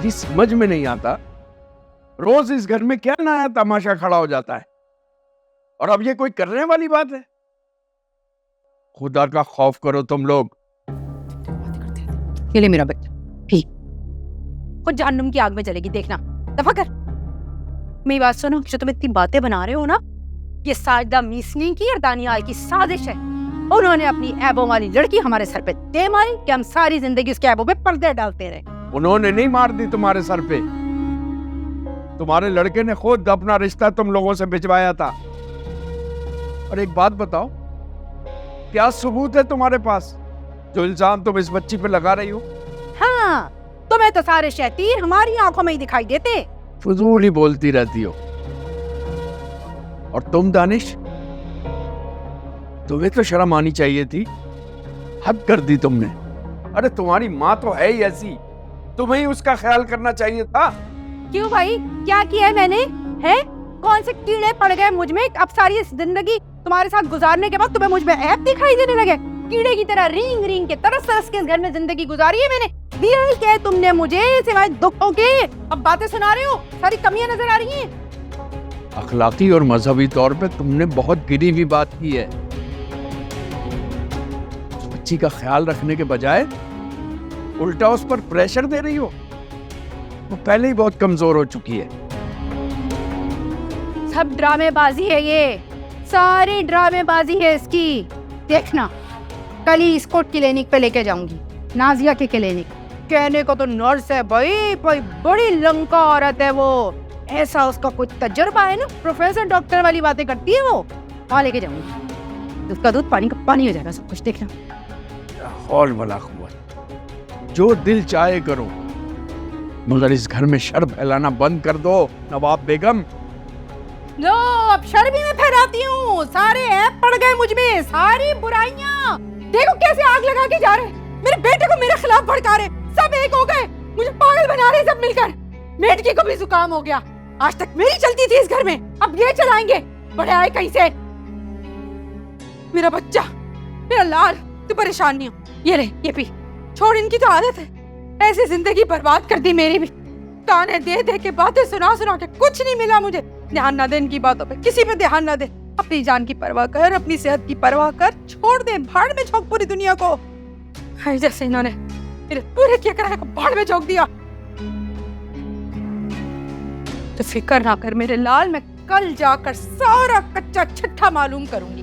मेरी समझ में नहीं आता, रोज इस घर में क्या नया तमाशा खड़ा हो जाता है, और अब ये कोई करने वाली बात है? खुदा का खौफ करो तुम लोग। ये ले मेरा बच्चा, ठीक खुद जहन्नुम की आग में चलेगी, देखना। दफा कर। मेरी बात सुनो, जो तुम इतनी बातें बना रहे हो ना, ये साजदा मीसनी की और दानियाल की साजिश है। उन्होंने अपनी ऐबों वाली लड़की हमारे सर पे दे मारी कि हम सारी जिंदगी उसके ऐबों पे पर्दे डालते रहे। उन्होंने नहीं मार दी तुम्हारे सर पे, तुम्हारे लड़के ने खुद अपना रिश्ता तुम लोगों से भिजवाया था। और एक बात बताओ, क्या सबूत है तुम्हारे पास जो इल्जाम तुम इस बच्ची पे लगा रही हो? हाँ, तुम्हें तो सारे शैतान हमारी आंखों में ही दिखाई देते। फजूल ही बोलती रहती हो। और तुम दानिश, तुम्हें तो शर्म आनी चाहिए थी, हद कर दी तुमने। अरे तुम्हारी माँ तो है ही ऐसी, तुम्हें ही उसका ख्याल करना चाहिए था। क्यों भाई, क्या किया है मैंने? है कौन से कीड़े पड़ गए मुझ में? अब सारी जिंदगी तुम्हारे साथ गुजारने के बाद तुम्हें मुझ में ऐब दिखाई देने लगे? कीड़े की तरह रींग रींग के तरस तरस के इस घर में जिंदगी गुजारी है मैंने। दिया ही क्या तुमने मुझे सिवाय दुखों के? अब बातें सुना रहे हो, सारी कमियां नजर आ रही हैं। अखलाकी और मजहबी तौर पे तुमने बहुत गिरी हुई बात की है। उस बच्ची का ख्याल रखने के बजाय उल्टा उस पर प्रेशर दे रही हो। वो पहले ही बहुत कमजोर हो चुकी है। सब ड्रामेबाजी है, ये सारी ड्रामेबाजी है इसकी। देखना, कल ही इसको क्लिनिक पे लेके जाऊंगी, नाजिया के क्लिनिक। कहने को तो नर्स है भाई, बड़ी लंका औरत है वो। ऐसा उसका कुछ तजुर्बा है ना, प्रोफेसर डॉक्टर वाली बातें करती है वो। वहां लेके जाऊंगी, उसका दूध पानी का पानी हो जाएगा सब कुछ। देखना। हौल वला कुव्वत, जो दिल चाहे करो, मगर इस घर में शर फैलाना बंद कर दो नवाब बेगम। लो, अब शर भी मैं फैलाती हूँ। सारे ऐप पड़ गए मुझ में, सारी बुराइयां। देखो कैसे आग लगा के जा रहे हैं। मेरे बेटे को मेरे खिलाफ भड़का रहे, सब एक हो गए, मुझे पागल बना रहे सब मिलकर। मेडकी को भी जुकाम हो गया। आज तक मेरी चलती थी इस घर में, अब ये चलाएंगे। बड़े आए कहीं से। मेरा बच्चा, मेरा लाल, तू परेशान नहीं हो, ये ले, ये पी। छोड़, इनकी तो आदत है, ऐसी जिंदगी बर्बाद कर दी मेरी भी। ताने दे दे के, बातें सुना सुना के कुछ नहीं मिला मुझे। ध्यान ना दे इनकी बातों पे, किसी पे ध्यान ना दे। अपनी जान की परवाह कर, अपनी सेहत की परवाह कर। छोड़ दे, भाड़ में झोंक पूरी दुनिया को। हाय, जैसे इन्होंने मेरे पूरे किया कराए को भाड़ में झोंक दिया। तो फिक्र ना कर मेरे लाल, मैं कल जाकर सारा कच्चा छट्टा मालूम करूंगी।